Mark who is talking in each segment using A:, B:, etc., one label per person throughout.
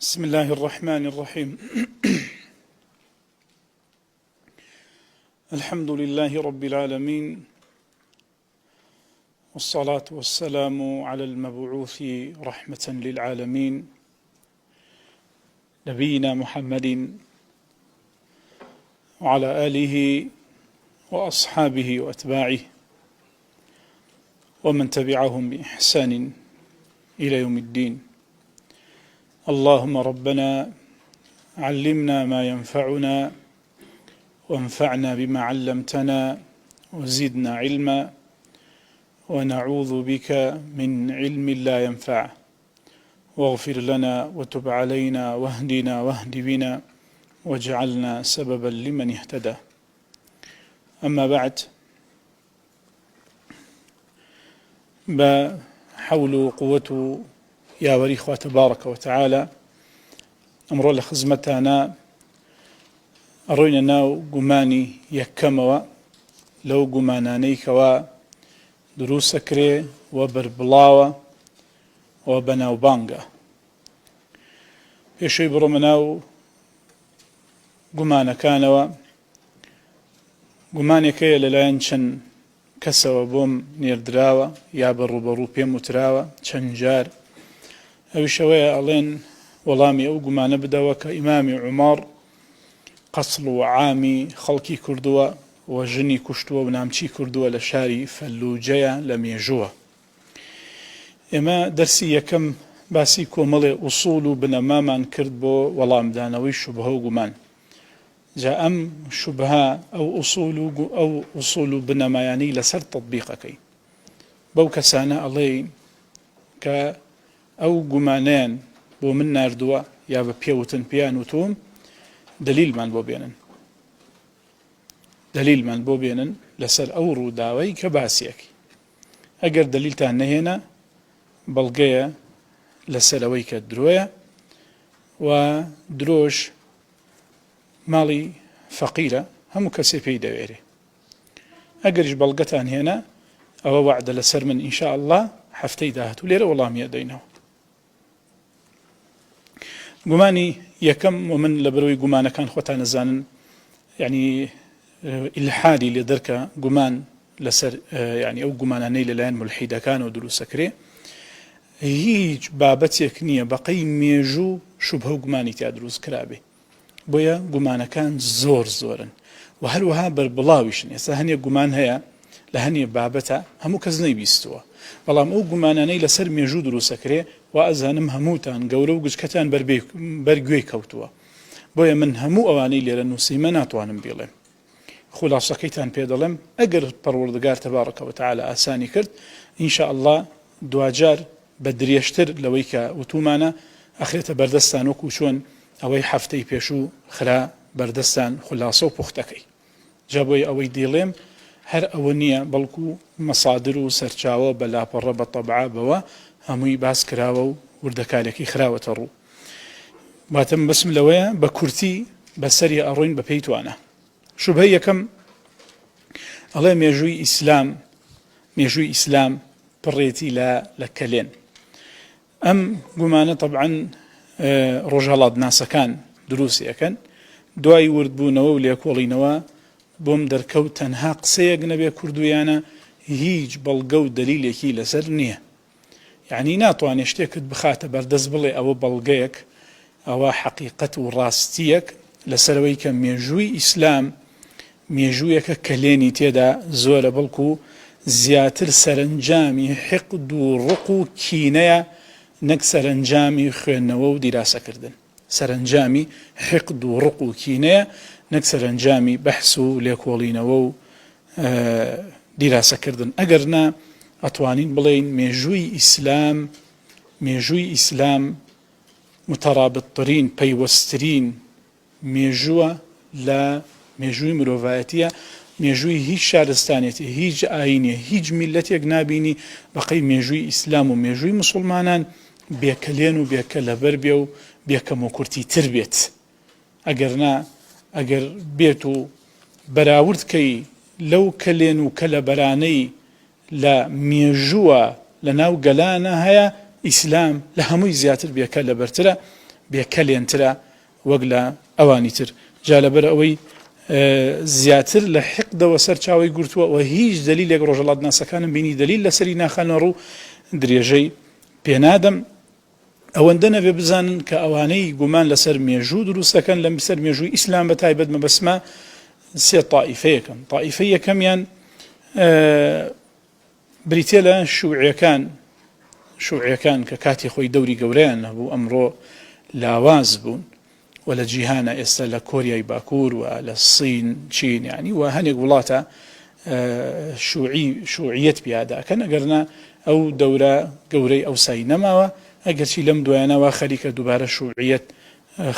A: بسم الله الرحمن الرحيم. الحمد لله رب العالمين، والصلاة والسلام على المبعوث رحمة للعالمين نبينا محمد وعلى آله وأصحابه وأتباعه ومن تبعهم بإحسان إلى يوم الدين. اللهم ربنا علمنا ما ينفعنا وانفعنا بما علمتنا وزدنا علما، ونعوذ بك من علم لا ينفع، واغفر لنا وتب علينا واهدنا واهد بنا واجعلنا سببا لمن اهتدى. أما بعد، بحول وقوة يا وريخ تبارك وتعالى أمر لخزمتنا أروينا ناو قماني يكموا لو قمانانيك ودروسكري وبربلاوة وبناو بانغا يشوي برمناو قمانا كانوا قماني كي للاينشن كسوا بوم نيردراوة يا بربرو بيموتراوة چنجار أو شوية ألين وڵامی ئەو گومانە بدەوە کە ئیمامی عومەر قەسڵ و عامی خەڵکی کردووە و ژنی کوشتووە و نامچی کردووە لە شاری فەلوجەیە لە مێژووە. ئێمە دەرسی یەکەم باسی کۆمەڵێ ئوسوڵ و بنەمامان کرد بۆ وەڵامدانەوەی شوبهە و گومان. جا ئەم شوبهە ئەو ئوسوڵ و بنەمایانی لەسەر تەطبیقەکەی بەو کەسانە ئەڵێ کە ئەو گومانیان بۆ من ناردووە یا بە پێوتن پێیان وتوم دلیلمان بۆ بێنن لەسەر ئەو ڕووداوەی کە باسیەکی. ئەگەر دلیلتان نەهێنا بەڵگەیە لەسەر ئەوەی کە درۆیە و درۆژ ماڵی فەقیرە، هەموو کەسێ پێی دەوێرێ. ئەگەریش بەڵگەتان هێنا ئەوە وعدە لەسەر من ئینشاء الله هەفتەی داهاتوو لێرە وەڵامیە دەینەوە. گومانی یەکەم و من لە بەرەوەی گومانەکان خۆتان نەزانن یعنی ئیلحادی لێ دەرکە گومان لەسەر یعنی ئەو گومانانەی لەلایەن مولحیدەکان و دروستەکرێ هیچ بابەتێک نییە بەقەی مێژوو شوبهە و گومانی تیا دروست کرابێ. بۆیە گومانەکان زۆرن و هەروەها بەربڵاویشن. ئێستا هەنێک گومان هەیە لە هەنێک بابەتە هەموو کەس نەیبیستووە، بەڵام ئەو گومانانەی لەسەر مێژوو دروستەکرێ و ئەزانم هەمووتان گەورە و گچکەتان بەرگوێی کەوتووە. بۆیە من هەموو ئەوانەی لێرە نووسیمە ناتوانم بێڵێم. خولاسەکەیتان پێ دەڵێم ئەگەر پەروەردگار تەبارەکە وتەعالە ئاسانی کرد ئینشاء الله دوجار بە درێژتر لەوەی کە وتومانە ئەخرێتە بەردەستان وەکو چۆن ئەوەی هەفتەی پێشوو خرا بەردەستان خولاسە و پوختەکەی. جا بۆی ئەوەی دێڵێم هەر ئەوە نییە، بەڵکو مەسادر و سەرچاوە بە لاپەڕە بە تەبعا بەوە هەمووی باس کراوە و وردەکارێکی خراوەتە ڕوو. باتم بسم لەوەیە بە کورتی بەسەری ئەڕۆین بە پێی توانە. شوبهەی یەکەم ئەڵێ مێژووی ئیسلام پڕێتی لە کەلێن. ئەم گومانە طبعاً ڕۆژهەڵات ناسەکان دروستیەکەن، دوای وردبوونەوە و لێکۆڵینەوە بۆم دەرکەوت تەنها قسەیەک نەبێ کوردویانە هیچ بەڵگە و دەلیلێکی لەسەر نییە. یعنی ناتوانێت شتێکت بخاتە بەردەست بڵێ ئەوە بەڵگەیەک، ئەوە حەقیقەت و ڕاستیەک لەسەرەوەی کە مێژووی ئیسلام مێژوویەکە کەلێنی تێدا زۆرە، بەڵکو زیاتر سەرنجامی حقد و ڕق و کینەیە نەک سەرنجامی خوێندنەوە و دیراسەکردن. سەرنجامی حقد و ڕق و کینەیە نەک سەرنجامی بەحس و لێکۆڵینەوە و دیراسەکردن. ئەگەر نا ئەتوانین بڵێین مێژووی ئیسلام متەرابطترین پەیوەستترین مێژووە لە مێژووی مرۆڤایەتیە. مێژووی هیچ شارستانێتی، هیچ ئاینێ، هیچ میلەتێک نابینی بەقەی مێژووی ئیسلام و مێژووی موسڵمانان بێکەلێن و بێکە لەبەر بێ و بێکەم و کورتی تر بێت. ئەگەر بێت و بەراوردکەی لەو کەلێن و کەلەبەرانەی لە مێژووە لە ناو گەلانە هەیە، ئیسلام لە هەمووی زیاتر بێکە لەبەرترە بێکەلێنترە وەک لە ئەوانی تر جا لەبەر ئەوەی زیاتر لە حقدەوە سەر چاوی گرتووە و هیچ دلیلێک ڕۆژهەڵات ناسەکانم بینی دلیل لەسەری ناخەنە ڕوو درێژەی پێنادەم ئەوەندە نەبێ بزانن کە ئەوانەی گومان لەسەر مێژوو دروستەکەن لە سەر مێژووی ئیسلام بە تایبەت مەبەسمە سێ طائیفەیەکەن طائیفەی یەکەمیان بریتێ لە شوعیەکان کە کاتی خۆی دەوری گەورەیان هەبوو ئەمڕۆ لاواز بوون و لە جیهانە ئێستا لە کۆریای باکوور و لە سین چین یعنی و هەنێک وڵاتە شوعیەت پیاداکەن ئەگەرنا ئەو دەورە گەورەی ئەوسایی نەماوە ئەگەرچی لەم دوایانەوە خەریکە دووبارە شوعیەت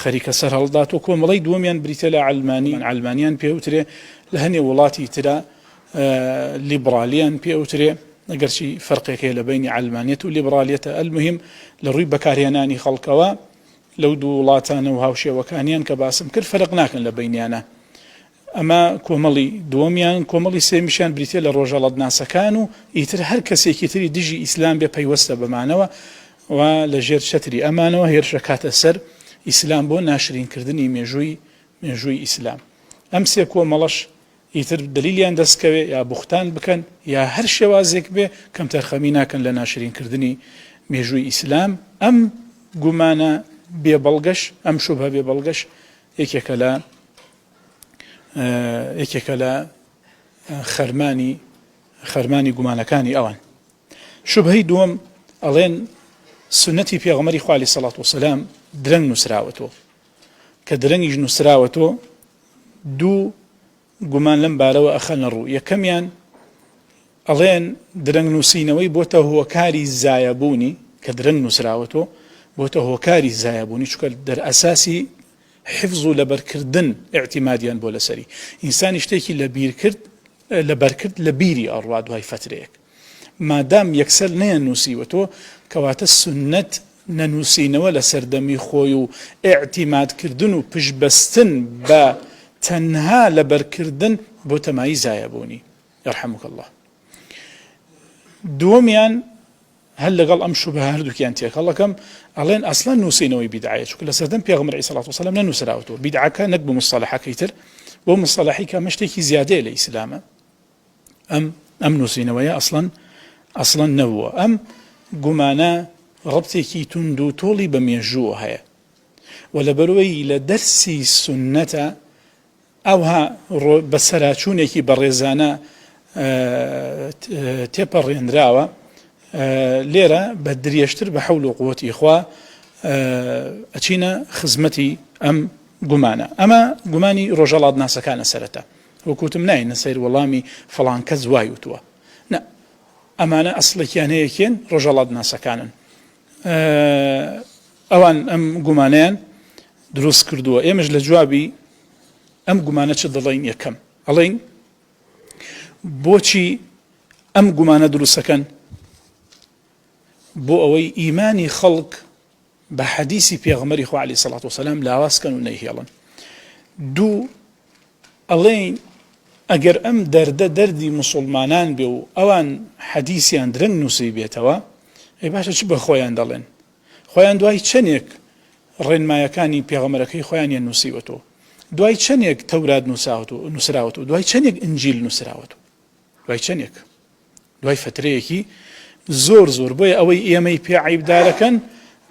A: خەریکە سەر هەڵدات و کۆمەڵی دووەمیان بریتە لە عەلمانیان پێوترێ لە هەنێ وڵاتی ترە لیبرالیان پێوترێ ئەگەرچی فەرقێکەیە لە بینی عەلمانیەت و لیبرالیەتە ئەلموهیم لە ڕووی بەکارهێنانی خەڵکەوە لەو دوو وڵاتانە و هاوشێوەکانیان کە باسم کرد فەرق ناکەن لە بینیانە ئەمە کۆمەڵی دووەمیان کۆمەڵی سێمیشیان بریتێ لە ڕۆژهەڵات ناسەکان و ئیتر هەر کەسێکی تری دژی ئیسلام بێ پەیوەستە بەمانەوە و لە ژێر چەتری ئەمانەوە هێرشە کاتە سەر ئیسلام بۆ ناشرینکردنی مێژووی ئیسلام ئەم سێ کۆمەڵەش ئیتر دلیلیان دەستکەوێ یا بوختان بکەن یا هەر شێوازێک بێ کەم تەرخەمی ناکەن لە ناشرینکردنی مێژووی ئیسلام ئەم گومانە بێبەڵگەش ئەم شوبهە بێبەڵگەش یەکێکە لە خەرمانی گومانەکانی ئەوان شوبهەی دووەم ئەڵێن سنەتی پێغەمبەری خوا عەلەیهی سەڵات وەسەلام درەنگ نووسراوەتەوە کە درەنگیش نووسراوەتەوە دوو گومان لەم بارەوە ئەخەنە ڕوو یەکەمیان ئەڵێن درەنگ نووسینەوەی بۆتە هۆکاری زایەبوونی کە درەنگ نووسراوەتەوە بۆتە هۆکاری زایەبوونی چونکە دەرئەساسی حفظ و لەبەرکردن اعتیمادیان بۆ لەسەری ئینسانی شتێکی لەبەرکرد لە بیری ئەڕوا دوای فترەیەک مادام یەکسەر نەیەنووسیوەتەوە کەواتە سنەت نەنووسینەوە لە سەردەمی خۆی و ئێعتیمادکردن و پشبەستن بە تەنها لەبەرکردن بۆ تەمایی زایەبوونی یەرحەموک الله دووەمیان هەر لەگەڵ ئەم شوبهە هەردووکیان تێکەڵەکەم ئەڵێن ئەسڵەن نووسینەوەی بیدعەیە چونکە لە سەردەم پێغەمبەر عەلەیهی سەڵات وسەلام نەنووسراوەتەوە بیدعەکە نەک بە مستەڵەحەکەی تر بۆ مستەڵەحی کە شتێکی زیادەیە لە ئیسلامە ئەم نووسینەوەیە ئەسڵەن نەبووە ئەم گومانە ڕەبتێکی توند و تۆڵی بە مێژووە هەیە و لەبەرەوەی لە دەرسی سنەتە ئەوها بە سەراچوونێکی بەڕێزانە تێپەڕێنراوە لێرە بە درێژتر بە حەول و قووەتی خوا ئەچینە خزمەتی ئەم گومانە ئەمە گومانی ڕۆژهەڵات ناسەکانە سەرەتا وەکوتم ناینە سەیر وەڵامی فەڵان کەس وای وتووە ئەمانە ئەسڵێکیان هەیەکێن ڕۆژهەڵات ناسەکانن ئەوان ئەم گومانیان دروست کردووە ئێمەش لە جوابی ئەم گومانە چ دەڵێن یەکەم ئەڵێن بۆچی ئەم گومانە دروستەکەن بۆ ئەوەی ئیمانی خەڵک بە حەدیسی پێغەمبەری خوا عەلەیهی سەڵات وسەلام لاوازکەن و نەیهێڵن دوو ئەڵێن ئەگەر ئەم دەردی موسڵمانان بێ و ئەوان حەدیسیان درەنگ نووسی بێتەوە ئەی باشە چ بە خۆیان دەڵێن خۆیان دوای چەندێک ڕێنمایەکانی پێغەمبەرەکەی خۆیانیان نووسیوەتەوە دوای چەندێک تەورات نووسراوەتەوە دوای چەندێک ئینجیل نووسراوەتەوە دوای چەندێک دوای فترەیەکی زۆر بۆیە ئەوەی ئێمەی پێ عیبدارەکەن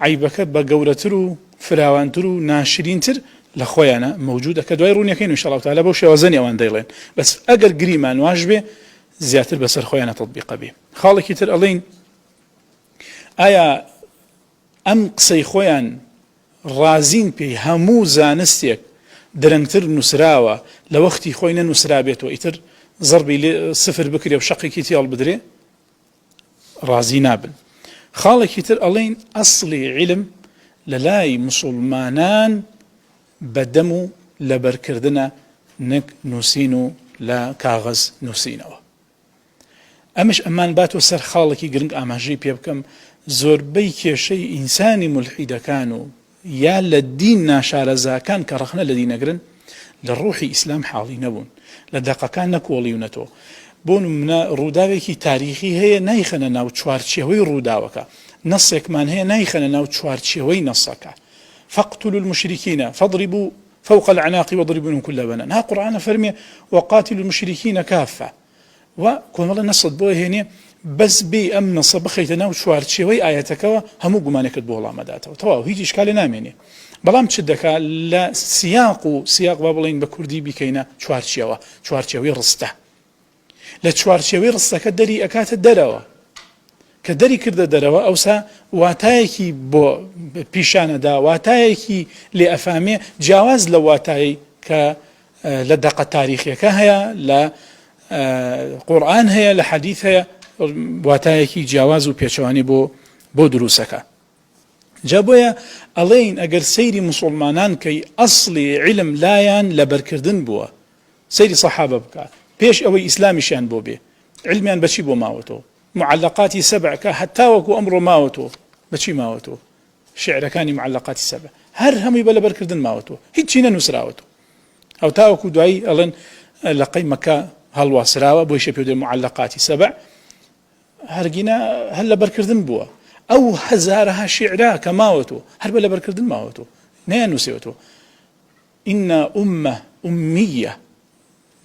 A: عیبەکە بە گەورەتر و فراوانتر و ناشرینتر لە خۆیانە موجودە کە دوای ڕوونیەکەین ئینشاءالله تەعالا بەو شێوازەی ئەوان دەیڵێن بەس ئەگەر گریمان واش بێ زیاتر بەسەر خۆیانە تەطبیقە بێ خاڵێکی تر ئەڵێن ئایا ئەم قسەی خۆیان ڕازین پێی هەموو زانستێک درەنگتر نووسراوە لە وەختی خۆی نەنووسرا بێتەوە ئیتر زەربی سفر بکرێ و شەقێکی تێڵ بدرێ ڕازی نابن خاڵێکی تر ئەڵێن ئەسڵی عیلم لە لای موسڵمانان بەدەم و لەبەرکردنە نەک نووسین و لە کاغەز نووسینەوە ئەمش ئەمان باتۆ سەر خاڵێکی گرنگ ئاماژەی پێ بکەم زۆربەی کێشەی ئینسانی مولحیدەکان و یا لە دین ناشارەزاکان کە ڕەخنە لە دینەگرن لە ڕوحی ئیسلام حاڵی نەبوون لە دەقەکان نەکۆڵیونەتەوە بۆ نمونە ڕووداوێکی تاریخی هەیە نایخەنە ناو چوارچێوەی ڕووداوەکە نەسێکمان هەیە نایخەنە ناو چوارچێوەی نەسەکە فاقتلوا المشركين فاضربوا فوق الأعناق واضربوا منهم كل بنان. ها قرآن فرمي وقاتلوا المشركين كافة وكون الله نصد بوه هنا بس بي أم نصب خيتنا وشوار شوي آياتك همو قمانك بوه مداته وتواو هيج إشكال ناميني بلام تشدك لا سياق بابلين بكردي بكينا شوار شوي رسته لا شوار شوي رسته كدري أكات الدروا كدري كرد دروا أوسا واتايكي بو بيشانه دا واتايكي لأفهمه جواز لواتاي ك لدقة تاريخية كهيا لا قرآن هي لحديث هي واتايكي جواز وبيشواني بو دروسك جابويا ألين أجر سيري مسلمانان كي أصلي علم لايان لبركردن بوا سيري صحابة بكا بيش أوي إسلامي شان بو بي علميان بشي بو ماوتو معلقاتي 7 حتى وكو أمر ماوتو بشي ماوتو شعر كاني معلقاتي 7 هر هم يبلا بركردن ماوتو هيتشينا نسراوتو أو تاوكو دعي ألين لقي مكا هلوا سراوة بويش بيودي معلقاتي 7 هرقينا هلا بركردن بوا أو هزارها شعرها كماوتو هر بلا بركردن ماوتو نيان نسيوتو إن أمة أمية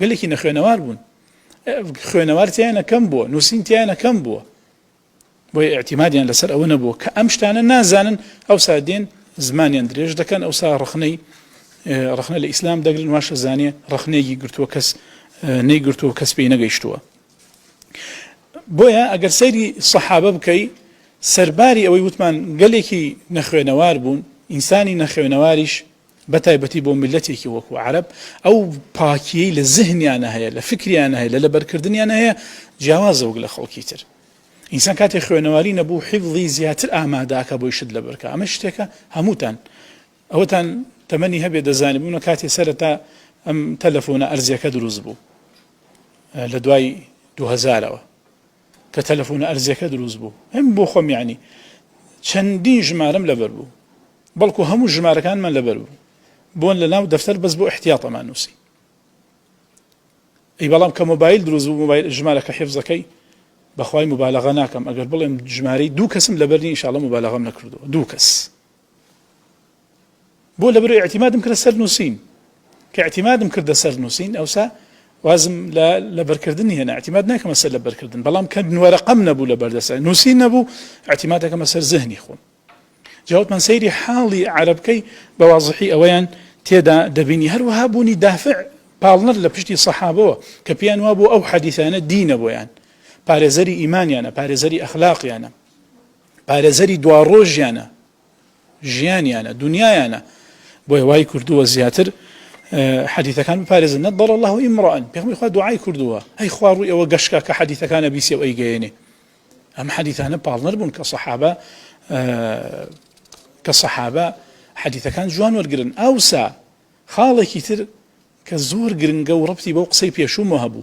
A: قال لك إن خوانوار بون خوانوار تيانا كم بوا نسين تيانا كم بوا بوي اعتمادي يعني لسر أو نبوا كأمشتانا نازانا أو سادين زمان يندريج دكان أو سا رخني الإسلام دقل الماشا زانية رخني قرتوا كس ني قرتوا كس بينا قيشتوا بويا أقر سيري صحابة بكي سرباري أو يوتمان قال لك نخوانوار بون إنساني نخوانواريش بتايبتي بو ملتي وكو عرب أو باكي للذهن أنا هي لفكري أنا هي لبركردني أنا هي جوازه وقل خلقيتر إنسان كاتي خوانوارين أبو حفظي زياتر أعماداك أبو يشد لبركة أما اشتكى هموتان أوتان تمني هبي دزاني بونا كاتي سرطا أم تلفون أرزيك دروز بو لدواي 2000 كتلفون أرزيك دروز بو هم بو خم يعني چندين جمارم لبر بو بلكو همو جمار كان من لبر بو بون لناو دفتر بس بو احتياطا ما نوسي اي بلام كموبايل دروز بو موبايل جمارك حفظكي بخواي مبالغة ناكم اقل بلام جماري دو كسم لبرني ان شاء الله مبالغة من كردو دو كس بو لبرو اعتماد مكر سر نوسين كاعتماد مكر سر نوسين او سا وازم لبركردني هنا اعتماد ناكم سر لبركردن بلام كان ورقم نبو لبردسا نوسين نبو اعتمادك مسر ذهني خون جاوت من سيري حالي عربكي بواضحي اويان تيدا دبيني هر وهابوني دافع بالنر لبشتي صحابه كبيان وابو او حديثانا دين بويان بارزري ايمان يانا بارزري اخلاق يانا بارزري دواروج يانا جيان يانا دنيا يانا بوي واي كردو زياتر حديث كان بارز نضر الله امرأ بيغم يخوا دعاء كردوها هي خوارو او قشكا كحديث كان بيسي او اي جيني ام حديثانا بالنر بون كصحابة حديث كان جوان ورقرن أوسا خالي كتير كزور قرن قو ربطي بو قصي بيشو مهبو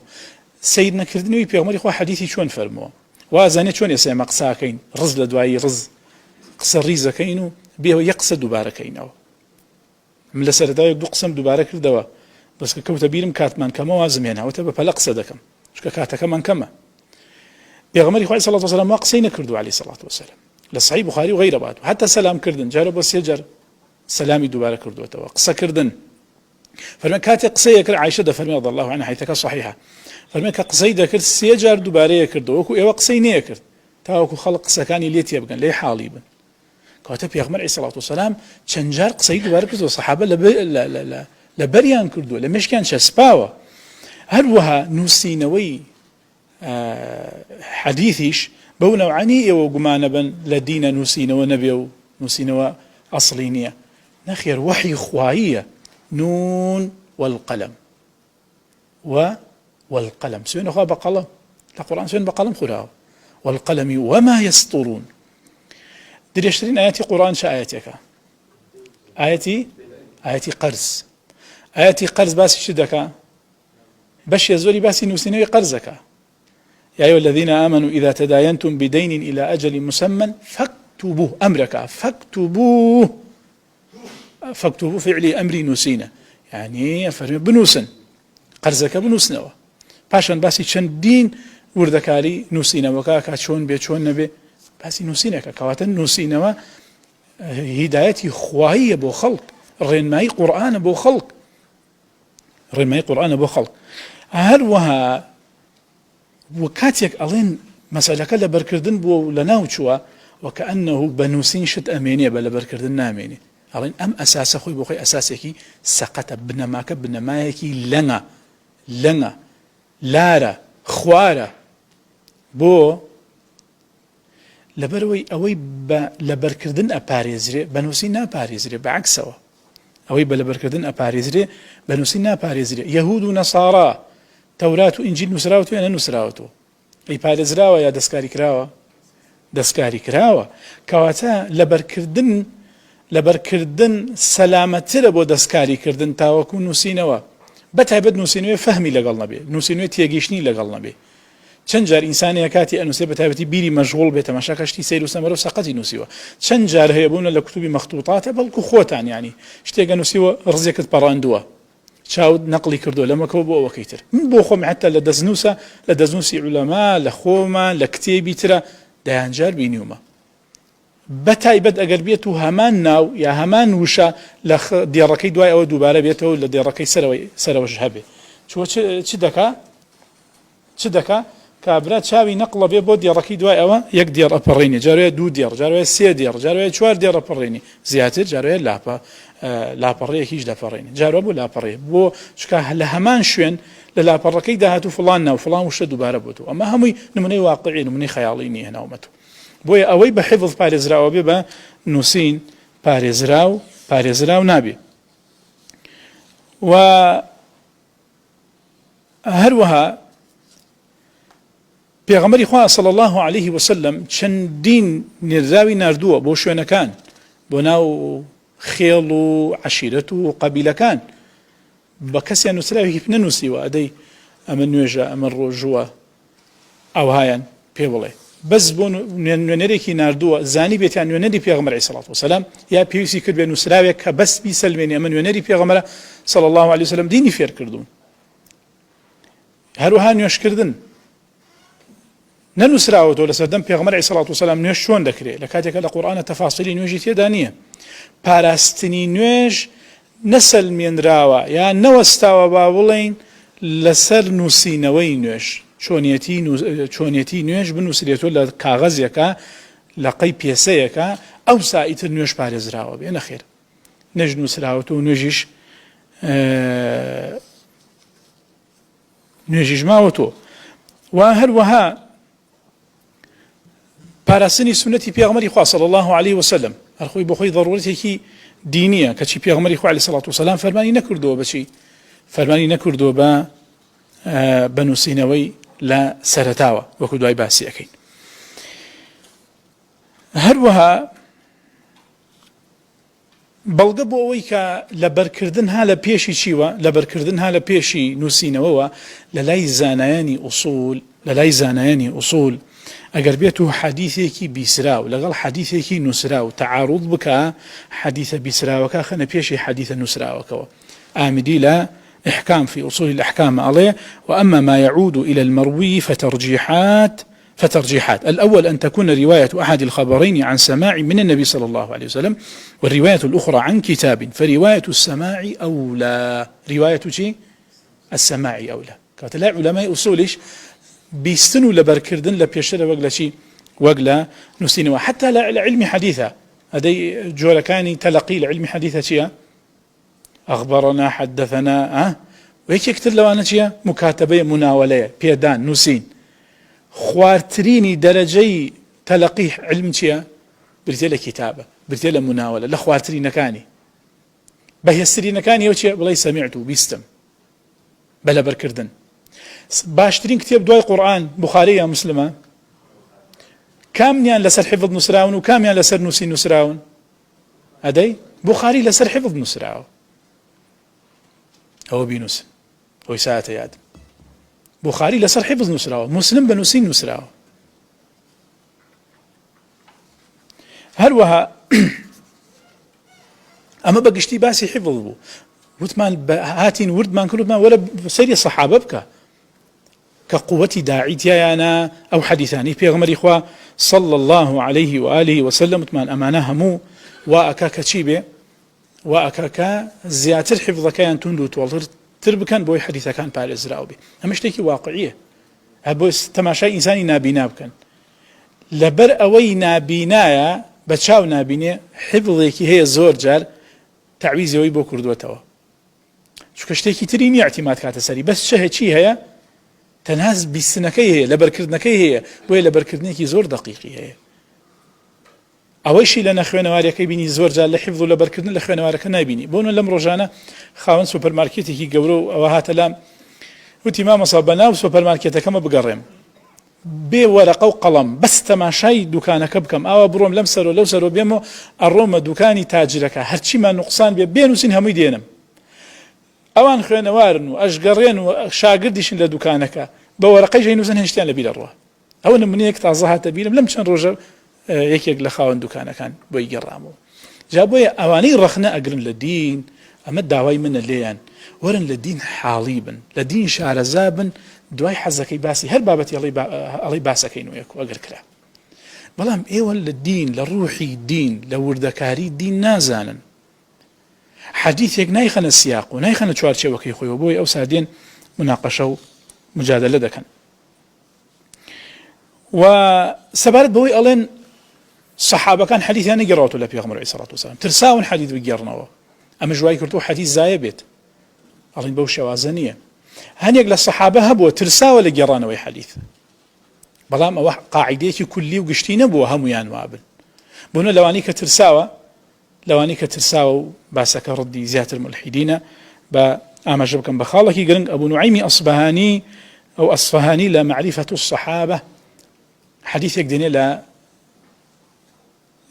A: سيدنا كردنوي بيغمري خوا حديثي شون فرموا وازاني شون يسيما مقصاكين رز لدواي رز قصر ريزا كينو بيه يقصد دوبارة كينو من لسر دواي يقدو قسم دوبارة كردوا بس كوتا بيرم كاتمان كما وازم هنا وتبا فلقصد كم شكا كاتا كمان كما بيغمري خوا صلى الله عليه وسلم وقصينا كردو عليه الصلاة والسلام لصحيح بخاري وغيره بعد حتى سلام كردن جارو بس يجر سلامي دوباره كردو توا قصه كردن فرما كاتي قصيه كر عائشه فرما رضي الله عنها حيث صحيحه فرما قصيده كر سيجر دوباره كردو وكو اي قصينه كرد تاوكو خلق سكاني ليت يبقى لي حاليبا كاتب يا غمر صلى الله عليه وسلم شنجار قصيده دوباره كردو الصحابه لا لبريان كردو لمش كان شسباوا هروها نوسينوي حديثيش بو نوعاني وقمانا بن لدينا نوسينا ونبي نوسينا أصلينية نخير وحي خواهية نون والقلم والقلم سوين أخوة بقلم القرآن سوين بقلم خلاه والقلم وما يسطرون دير يشترين آياتي قرآن شا آياتيك آياتي قرز آياتي قرز باسي شدك باش يزولي باسي نوسينا قرزك يا أيها الذين آمنوا إذا تداينتم بدين إلى أجل مسمى فاكتبوه أمرك فاكتبوه فعلي أمري نسينا يعني فرمي بنوسن قرزك بنوسنوا باشان باسي چندين وردكاري نسينا وكاكا چون بي چون نبي باسي نسينا كواتا نسينا هدایەتی خواییە بۆ خەڵک، ڕێنمایی قورئانە بۆ خەڵک، ڕێنمایی قورئانە بۆ خەڵک. هەروەها کاتێک ئەڵێن مەسەلەکە لەبەرکردن بووە و لە ناو چووە وەکەئەنەهو بە نووسین شت ئەمێنێ بە لەبەرکردن نامێنێ. ئەڵێن ئەم ئەساسە خۆی بۆ خۆی ئەساسێکی سەقەتە، بنەماکە بنەمایەکی لەنگە لارە خوارە، بۆ لەبەرەوەی ئەوەی بە لەبەرکردن ئەپارێزرێ بە نووسین ناپارێزرێ، بەعکسەوە ئەوەی بە لەبەرکردن ئەپارێزرێ بە نووسین ناپارێزرێ. یەهود و نەسارا تەورات و ئینجیل نووسراوەتەوە یان نەنووسراوەتەوە؟ ئەی پارێزراوە یا دەستکاری کراوە؟ دەستکاری کراوە. کەواتە لەبەرکردن سەلامەترە بۆ دەستکاریکردن تاوەکو نووسینەوە، بەتایبەت نووسینەوەی فەهمی لەگەڵ نەبێ، نووسینەوەی تێگەیشتنی لەگەڵ نەبێ. چەند جار ئینسانەیە کاتی ئەنووسێ بەتایبەتی بیری مەشغوڵ بێت، تەماشا کەشتی سەیر و سەمەرە و سەقەتی نووسیوە. چەند جار هەیە بوونە لە کوتوبی مەخطوطاتە، بەڵکو خۆتان ینی شتێکە نووسیوە ڕزێکت پەڕاندووە، چاوت نەقلی کردو لەمەکەوە بۆ ئەوەکەی تر. من بۆ خۆم حتا لە دەستنووسە، لە دەستنووسی عولەما، لە خۆمان لە کتێبی ترە دەیانجار بینیومە، بەتایبەت ئەگەر بێت و هەمان ناو یا هەمان وشە لە دێڕەکەی دوای ئەوە دووبارە بێتەوە لە دێڕەکەی سەرەوەش هەبێ. چ دەکا کابرا چاوی نەقڵە بێ بۆ دێڕەکەی دوای ئەوە یەک دێڕ ئەپەڕێنێ، جارێ دوو دێڕ، جارێ سێ دێڕ، جارێ چوار دێڕ ئەپەڕێنێ، زیاتر جارێ لاپەڕەیەکیش دەپەڕێنێ، جارێ بۆ لاپەڕێ بۆ چکە لە هەمان شوێن لە لاپەڕەکەی داهاتوو فڵان ناو فڵان وشە دووبارە بۆتەوە. ئەمە هەمووی نمونەی واقعی، نمونەی خەیاڵی نییە هێناومەتەوە. بۆیە ئەوەی بە حیفظ پارێزراوە بێ بە نووسین پارێزراو نابێ. و هەروەها پێغەمبەری خوا صلی الله عليه وسلم چەندین نێردراوی ناردووە بۆ شوێنەکان، بۆ ناو خێڵ و عەشیرەت و قەبیلەکان، بە کەسیان نووسراوێکی نەنووسیوە ئەدەی ئەمە نوێژە ئەمە ڕۆژووە ئەوهایان پێ بڵێ، بەس بۆ نوێنەرێکی ناردووە زانی بێتیان نوێنەری پێغەمبەر عەلەیهی سەڵات وسەلام، یا پێویستی کرد بێ نووسراوێک کە بەس بیسەلمێنێ ئەمە نوێنەری پێغەمبەرە صلی الله عليه وسلم، دینی فێر کردوون. هەروەها نوێشکردن نەنووسراوەتەوە لە سەردەم پێغەمبەر عەلەیهی سەڵات وسەلام نوێژ چۆن دەکرێت، لە کاتێکە لە قورئانە تەفاسیلی نوێژی تێدا نییە. پاراستنی نوێژ نەسەلمێنراوە یا نەوەستاوە با بڵێین لەسەر نووسینەوەی نوێژ، چۆنیەتی نوێژ بنووسرێتەوە لە کاغەزێکە لەقەی پێسەیەکە، ئەو سائیتر نوێژ پارێزراوە بێ، نەخێر نەژ نووسراوەتەوە و نوێژیش ماوەتەوە. و هەروەها پاراستنی سنەتی پێغەمبەری خوا صلی الله عليه وسلم هەرخۆی بۆ خۆی ضرورەتێکی دینیە، کەچی پێغەمبەری خوا عەلەیهی سەڵات وسەلام فەرمانی نەکردووە بەچی، فەرمانی نەکردووە بە نووسینەوەی لە سەرەتاوە، وەکو دوای باسی ئەەکەین. هەروەها بەڵگە بۆ ئەوەی کە لەبەرکردن ها لە پێشی چیوە، لەبەرکردن ها لە پێشی نووسینەوەوە لە لای زانایانی ئوسوول ئەگەر بێت و حەدیثێکی بیسراو لەگەڵ حەدیثێکی نووسراو تەعاڕوض بکە، حەدیثە بیسراوەکە خەنە پێشی حەدیثە نووسراوەکەوە. ئامدی لە إحكام في أصول الأحكام عليه. وأما ما يعود إلى المروي فترجيحات. الأول أن تكون رواية أحد الخبرين عن سماع من النبي صلى الله عليه وسلم، والرواية الأخرى عن كتاب، فرواية السماع أولى. رواية السماع أولى. كاتلا علماء أصولش بيستنوا لبركردن لبيشتر وقلا نسينوا حتى لعلم حديثة، هذا جوركاني تلقي لعلم حديثة شيء أخبرنا حدثنا وهيك يكتر لوانا شيء مكاتبة مناولة بيدان نسين خوارتريني درجي تلقيه علم شيء برتيلة كتابة برتيلة مناولة لا خوارترين كاني بهيسترين كاني وشيء والله سمعته بيستم بلا بركردن. باشترين كتاب دواي قرآن بخاري مسلمة كام يان لسر حفظ نسراون وكام يان لسر نسي نسراون، هدي بخاري لسر حفظ نسراون هو بينوس هو ساعة ياد بخاري لسر حفظ نسراون، مسلم بنوسين نسراون. هروها أما بقشتي باسي حفظ بو وثمان هاتين ورد ما كله ما ولا سيري الصحابة بك كقوة داعيتيانا أو حديثاني في غمر إخوة صلى الله عليه وآله وسلم من أمانة همو وأكاك تشيبه وأكاك زياتر حفظك أن تندو تولر تربكن بوي حديثة كان بالإزراء به همش تيكي واقعية هبوس تماشاي إنساني نابينا بكن لبر أوي نابينايا بتشاو نابيني حفظك هي زور جار تعويزي ويبو كردوتوا شو كشتيكي تريني اعتماد كاتسري بس شهي هي تنهاز بسنكي هي لبركردنكي هي بوي لبركردنكي زور دقيقي هي ئەوەیشی لە نەخوێنەوارەکەی بینی زۆر جار لە حیفظ و لەبەرکردن لە خوێنەوارەکە نابینی بۆنە لەم ڕۆژانە خاوەن سوپەرمارکێتێکی گەورە و ئەوە هاتە لام وتی مامەسا بەناو سوپەرمارکێتەکەمە بگەڕێم بێ وەرەقە و قەڵەم بەس تەماشای دوکانەکە بکەم ئاوا بڕۆم لەم سەرۆ لەو سەرۆ بێمەوە ئەڕۆمە دوکانی تاجرەکە هەرچیمان نوقسان بێ بێنووسین هەمووی دێنم ئەوان خوێنەوارن و ئەشگەڕێن و شاگردیشن لە دوکانەکە بە وەرەقەی ژەی نووسن هێشتیان لە بیرە ڕوە ئەوە نمونەیەک تازە هاتە بیرم لەم چەند ڕۆژە یەکێک لە خاوەن دوکانەکان بۆی گەڕامەوە جا بۆیە ئەوانەی ڕەخنە ئەگرن لە دین ئەمە داوای منە لێیان وەرن لە دین حاڵی بن لە دین شارەزا بن دوای حەزەکەی باسی هەر بابەتی ئەڵەی باسەکەین و یەک ئەگەر کرا بەڵام ئێوە لە دین لە ڕوحی دین لە وردەکاری دین نازانن حەدیثێک نایخەنە سیاق و نایخەنە چوارچێوەکەی خۆیەوە بۆی ئەو سادێن مناقەشە و مجادلە دەکەن و سەبارەت بەوەی ئەڵێن صحابەکان حەدیثیان نەگەڕاوەتەوە لە پێغەمبەر عەلەیهی سەڵات وسەلام ترساون حەدیث بگێڕنەوە ئەمە ژوای کردو حەدیث زایە بێت ئەڵێن بەو شێوازە نییە هەنێک لە سەحابە هەبووە ترساوە لە گێڕانەوەی حەدیث بەڵام ئەوە قاعیدەیەکی کولی و گشتی نەبووە هەمویان وابن بۆنە لەوانەی کە ترساوە و باسەکە ڕەدی زیاتر ملحیدینە بە ئاماژە بکەم بە خاڵێکی گرنگ ئەبوو نوعەیمی ئەصبەهانی ئەو ئەصفەهانی لە معریفەت الصحابە حەدیثێک دێنێ لە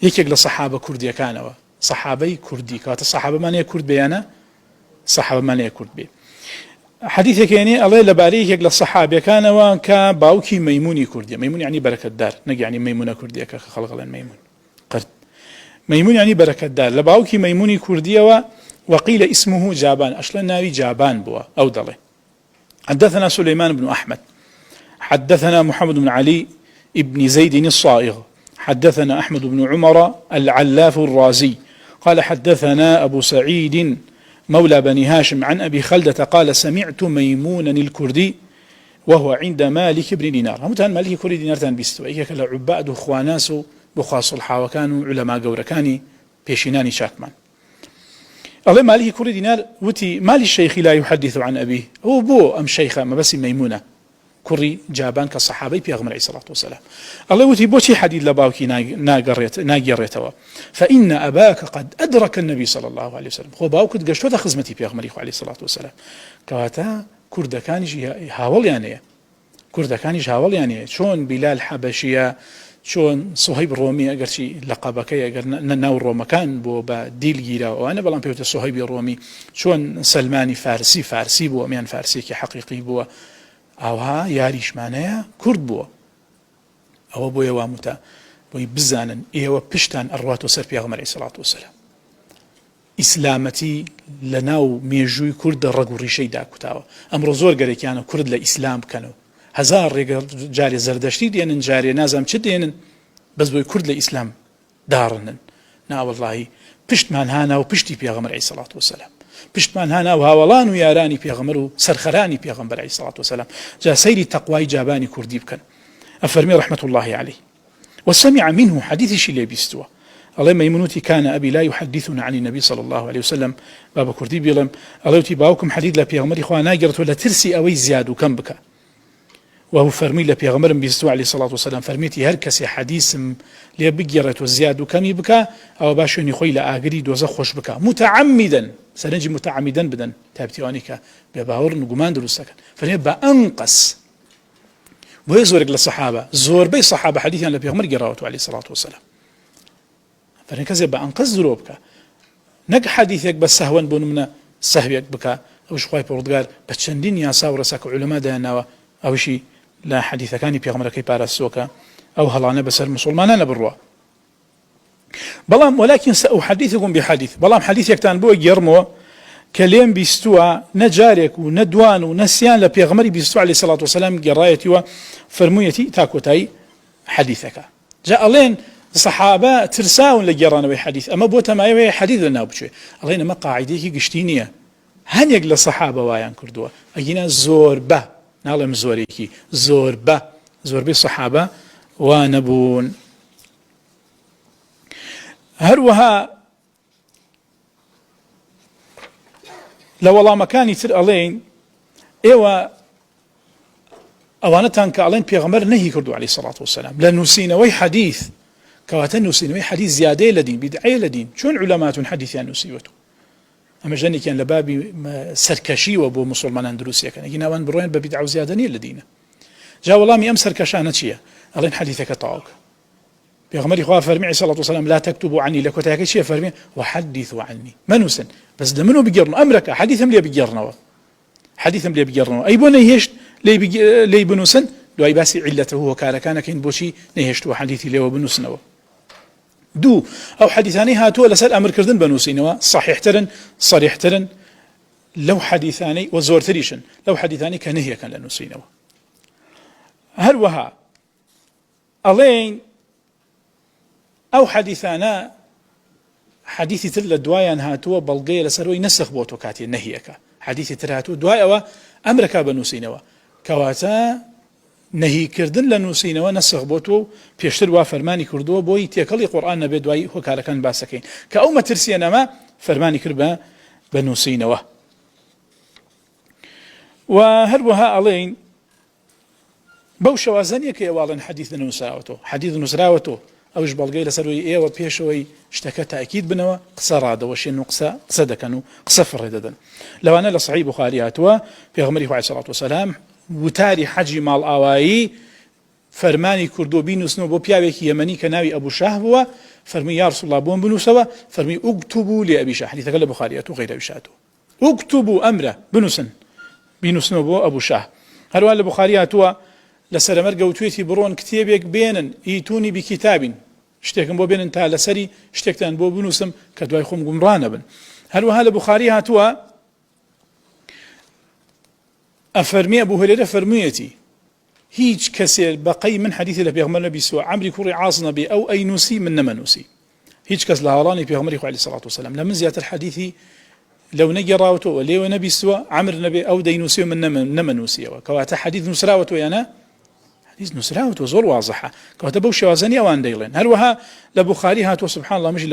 A: یەکێک لە سەحابە کوردیەکانەوە سەحابەی کوردی کاتە سەحابەمانەیە کورد بێیانە سەحابەمانەیە کورد بێ حەدیثێک هێنێ ئەڵێ لەبارەی یەکێک لە سەحابەکانەوە کە باوکی مەیمونی کوردیە مەیمون یعنی بەرەکەتدار نەک یعنی مەیمونە کوردیەکە کە خەڵک ئەڵێن مەیمون قرد مەیمون یعنی بەرەکەتدار لە باوکی مەیمونی کوردیەوە وقيل اسمه جابان أصلا ناوي جابان بوا أو ضله حدثنا سليمان بن أحمد حدثنا محمد بن علي ابن زيد الصائغ حدثنا أحمد بن عمر العلاف الرازي قال حدثنا أبو سعيد مولى بني هاشم عن أبي خلدة قال سمعت ميمونا الكردي وهو عند مالك بن دينار همتان مالك كردي دينار تان بيستوى إيكا لعباد خواناس بخاص الحا وكانوا علماء قوركاني بيشيناني شاكمان الله مالك كردي دينار وتي مال الشيخ لا يحدث عن أبيه هو بو أم شيخة ما بس ميمونة كري جابان كصحابي بيغمر عليه الصلاة والسلام الله وتي بوتي حديد لباوكي ناقريتوا فإن أباك قد أدرك النبي صلى الله عليه وسلم هو باوك قشتو ذا خزمتي بيغمر عليه الصلاة والسلام كواتا كرد كانش هاول يعني كرد كانش هاول يعني شون بلال حبشية شون صهيب رومي أجر شيء لقبكي أجر ناو رومكان بو بديل جيرا وأنا بلان بيوت صهيب رومي شون سلماني فارسي بو أميان فارسي كي حقيقي بو أوها ياريش معناها كرد بو أو بو يوامتا بو بزانا إيوا بشتان أرواتو سر بيغمر عليه الصلاة والسلام إسلامتي لناو ميجوي كرد الرقو ريشي داكوتاوا أمرو زور قريك يعني كرد لإسلام كانوا هزار رجال جاري زردشتي دينن جاري نازم چه دينن بس بوي كرد لإسلام دارنن نا والله پشت من هانا و پشتی پیغمبر علیه الصلاة والسلام پشت من هانا و هاولان و یارانی پیغمبر و سرخرانی پیغمبر علیه الصلاة والسلام جا سيري تقوای جابانی كردي بكن أفرمي رحمة الله عليه وسمع منه حديث شي بيستوى الله ميمونتي كان أبي لا يحدثنا عن النبي صلى الله عليه وسلم بابا كردي بيلم الله يتي باوكم حديث لا پیغمبر إخوانا قرت ولا ترسي أوي زياد وكم بك وهو فرمي لا پیغمبر بيستوى عليه الصلاة والسلام فرميتي هر كسي حديث لي بقرت وزياد وكم بك أو باشوني خوي لا أقريد وزخوش بك متعمدا سنجي متعمدا بدن تابتيوانيك بباور نقمان دروسك فنبقى أنقص ويزورك للصحابة زور بي صحابة حديثا لبيغمر قراوته عليه الصلاة والسلام فنكذا بأنقص ذروبك نق حديثك بس سهوا بون من سهويك بك أو شخواي بردقال بتشندين يا ساورسك علماء دهنوا أو شيء لا حديث كان بيغمر كي بارسوكا أو هلانا بس المسلمان بروا بلام ولكن سأحدثكم بحديث بلام حديث يكتان بو يرمو كلام بيستوى نجارك وندوان ونسيان لبيغمري بيستوى عليه الصلاة والسلام قرايتي وفرميتي تاكوتاي حديثك جاء لين صحابة ترساون لجيران حديث أما بوتا ما يبي حديث لنا بشوي الله ما قاعدة قشتينية هن يقل الصحابة ويان كردوا أجينا زور به نعلم زوريكي زور به الصحابة ونبون هروها لو والله مكاني تر ألين إيوه أوانتان كألين بيغمر نهي كردوا عليه الصلاة والسلام لأنه سينوي حديث كواتن سينوي حديث زيادة لدين بدعي لدين شون علماء حديث يعني نسيوته أما جاني كان لبابي سركشي وابو مسلمان أندلسيا كان يجينا وان بروين ببدعوا زيادة لدينا جاء والله مي أمسر كشانة شيء ألين حديثك طاوك بيغمر إخوة فرمي عليه الصلاة والسلام لا تكتبوا عني لكوتاك شيء فرمي وحدثوا عني منوسن بس ده منو بيجرنا أمرك حديثهم لي بيجرنا حديثهم لي بيجرنا أي بون نهيشت لي بنوسن لو أي باسي علته هو كان كين بوشي نهيشت وحديثي لي وبنوسنوا دو أو حديثاني هاتوا لسال أمر كردن بنوسينوا صحيح ترن صريح ترن لو حديثاني وزور تريشن لو حديثاني كنهي كان لنوسينوا هل وها ألين أو حديثانا حديثي تر دوايان هاتوا بلغي لسروي نسخ بوتو كاتي نهيك حديثي تر هاتوا دوايا أمرك بنوسينوا كواتا نهي كردن لنوسينوا نسخ بوتو بيشتر وفرماني كردو بوي تيكلي قرآن نبي دواي هو كان باسكين كأوما ترسينا ما فرماني كربا بنوسينوا وهروها ألين بوشة وزنيك يوالن حديث نسراوتو أوش بلغي لسروي إيه وبيشوي اشتكى تأكيد بنوا قصرادة وشي نقصة قصدة كانوا قصفر رددا لو أنا لصحيح بخاري هاتوا في غمره عليه الصلاة والسلام وتاري حجي مال آوائي فرماني كردو بينو سنو بو بيابيك يمني كناوي أبو شاه فرمي يا رسول الله بون بنو سوا فرمي اكتبوا لأبي شاه حديث قال بخاري هاتوا غير أبي شاه اكتبوا أمره بنو سنو بو أبو شاه هلو قال بخاري هاتوا لسر مرقى وتويتي برون كتابيك بينن ايتوني بكتاب اشتكن بو بينن تا لسري اشتكتان بو بنوسم كدواي خوم قمرانا بن هل وهذا بخاري هاتوا أفرمي أبو هريرة فرميتي هيج كسر بقي من حديث لبيغمر نبي سوى عمري كوري عاص نبي أو أي نوسي من نما نوسي هيج كس لهاراني بيغمر عليه الصلاة والسلام لمن زيادة الحديث لو نجي راوتو وليو نبي سوى عمر نبي أو دينوسي من نما نوسي وكواتا حديث نسراوتو يانا حديث نسراوتو زور واضحة كواتا بوشي وازنيا وان ديلين هل وها لبخاري هاتو سبحان الله مش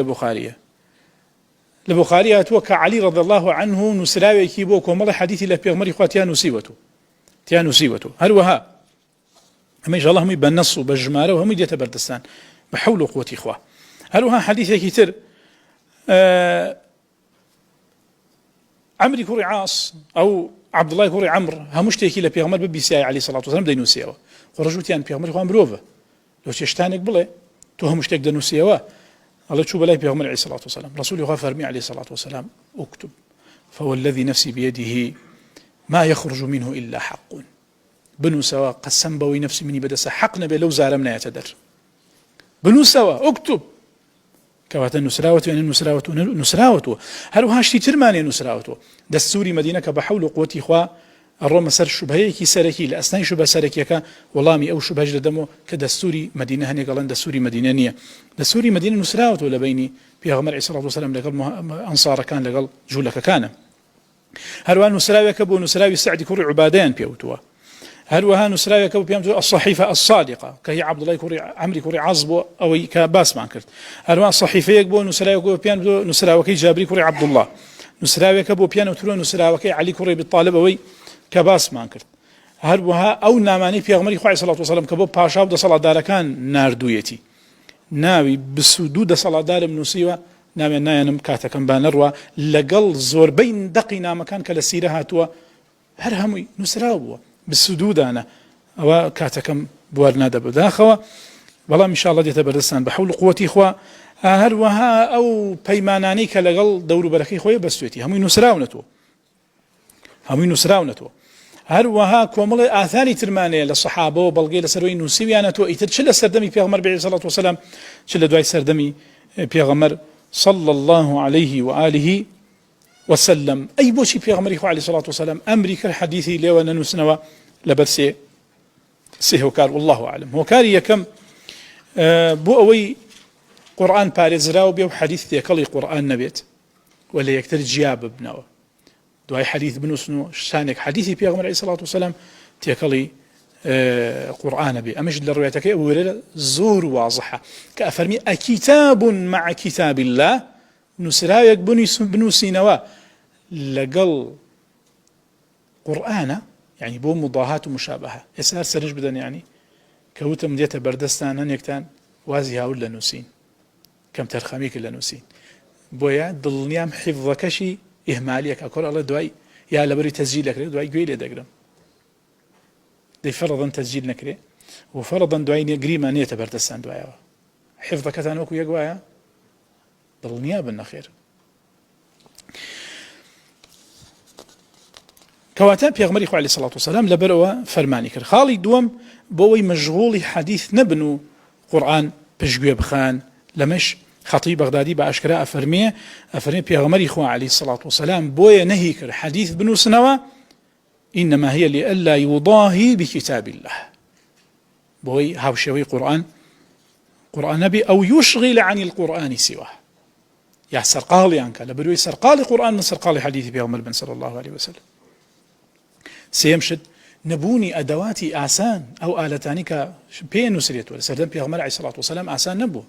A: لبخاري هاتو كعلي رضي الله عنه نسراوي كيبوك ومالي حديثي لبيغمر إخوة تيانو سيوتو هل وها أما إن الله هم يبنصوا بالجمارة وهم يتبردستان بحول وقوة إخوة هل وها حديثي كتير عمري كوري عاص أو عبد الله كوري عمر همشتكي لبيغمر ببيساي عليه الصلاة والسلام دينوسيوا ورجوتيان بيغمر خوان بروفا لو تشتانك بله تو همشتك دينوسيوا الله تشوف بلاي بيغمر عليه الصلاة والسلام رسول غفر مي عليه الصلاة والسلام اكتب فوالذي نفسي بيده ما يخرج منه إلا حق بنو سوا قسم بوي نفسي مني بدس حق نبي لو زارمنا يتدر بنو سوا اكتب كواتا نسراوتو يعني نسراوتو هل هاشتي ترماني نسراوتو دستوري مدينة بحول قوتي إخوة الروم سر شبهي كي سركي لأسناي شبه سركي كا والله مي أو شبه جدمو كدستوري مدينة هني قالن دستوري مدينة نية دستوري مدينة نسراوتو لبيني بيغمر عليه الصلاة والسلام لقل أنصار كان لقل جولك كان هل وان نسراوي كبو نسراوي سعد كوري عبادين بيوتوا هل وها نسراوي كبو بيامتو الصحيفة الصادقة كهي عبد الله كوري عمري كوري عصبو أو كباس ما انكرت هل وان الصحيفة يكبو نسراوي كبو بيامتو نسراوي كي جابري كوري عبد الله نسراوي كبو بيانو ترو نسراوي كي علي كوري بالطالب أوي كباس ما انكرت هل وها أو ناماني في أغمري خواه صلاة والسلام كبو باشا ودا صلاة دار كان ناردويتي ناوي بسدود صلاة دار منوسيوة ناوي ناينم كاتكم بانروا لقل زور بين دقينا مكان كالسيرة هاتوا هرهمي نسراوه بالسدود أنا أو كاتكم بورنا دب داخوا والله إن شاء الله يتبرسان بحول قوتي إخوة هل وها أو بيماناني كلقل دور بركي خوي بسويتي هم ينسراونتو هل وها كومل آثاري ترمانية للصحابة وبلغي لسروي نسيويانتو إتر شل سردمي بيغمر عليه الصلاة والسلام شل دواي سردمي بيغمر صلى الله عليه وآله وسلم أي بوشي في غمري عليه الصلاة والسلام أمريكا الحديثي لي وننسنوا لبرسي سيهوكار والله أعلم. هو كاري يكم بو أوي قرآن بارزراو بيو حديث يكلي قرآن نبيت ولا يكتر جياب بناو دواي حديث بنوسنو شانك حديثي في غمري عليه الصلاة والسلام تيكلي قرآن بي أمش للروايتك ورد زور واضحة كأفرمي أكتاب مع كتاب الله نسرايك بنوسينوا لقل قرآن يعني بو مضاهاة ومشابهة يسار سرج بدن يعني كوتم ديتا بردستان هنيكتان وازي هاول لنوسين كم ترخميك لنوسين بويا ضلنيام حفظكشي إهماليك أقول الله دواي يا لبري تسجيلك دواي قويلة دقرم دي فرضا تسجيل نكري وفرضا دواي قريما نيتا بردستان دواي حفظك تانوكو يقوايا ضلنيا بالنخير كواتان بيغمري عليه الصلاة والسلام لبروا فرماني كر خالي دوم بوي مشغولي حديث نبنو قرآن بشقوي بخان لمش خطيب بغدادي بأشكراء أفرمي بيغمري عليه الصلاة والسلام بوي نهي كر حديث بنو سنوا إنما هي لألا يضاهي بكتاب الله بوي هاوشوي قرآن نبي أو يشغل عن القرآن سواه يا سرقالي عنك لبروي سرقالي قرآن من سرقالي حديث بيغمر بن صلى الله عليه وسلم سيمشد نبوني أدواتي آسان أو آلتانيك بين نسريت ولا سردم بيغمر عليه الصلاة والسلام آسان نبو